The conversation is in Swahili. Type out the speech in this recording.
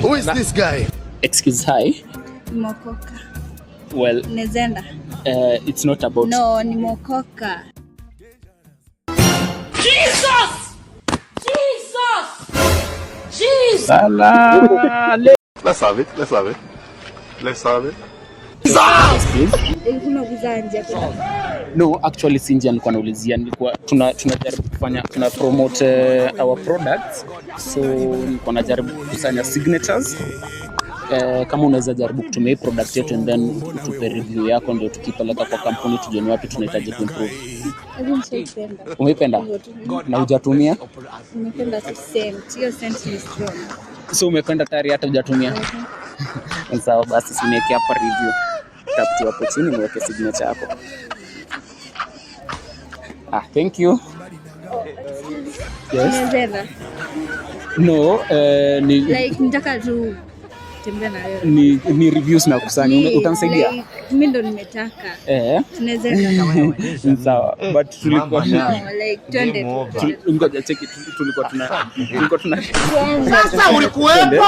Who is this guy? Excuse, hi. Mokoka. Well, Nezenda. It's not about... No, ni Mokoka. Jesus! Jesus! Jesus! Let's have it. Let's have it. Let's have it. No, actually Sinja nilikuwa naulizia, nilikuwa tunajaribu kufanya promote our products, so nilikuwa najaribu kukusanya signatures. Kama unaweza jaribu kutumia hii product yetu and then tupe review yako ndio tukipeleka kwa kampuni tujue ni wapi tunahitaji kuimprove. Umeipenda? Na hujatumia? Nimependa tu scent. Hiyo scent ni strong. So umependa tayari hata hujatumia? Sawa basi siniweke hapa review. Tap tu hapo chini niweke signature yako. Thank you. Yes. Nezenda. No, ni Like nitaka tu tembea na wewe. Ni reviews na kusanya. Utanisaidia? Like, mimi ndo nimetaka. Tunaweza sawa. But tulikuwa like twende. Ngoja check it. Tulikuwa tuna Sasa ulikuwepo.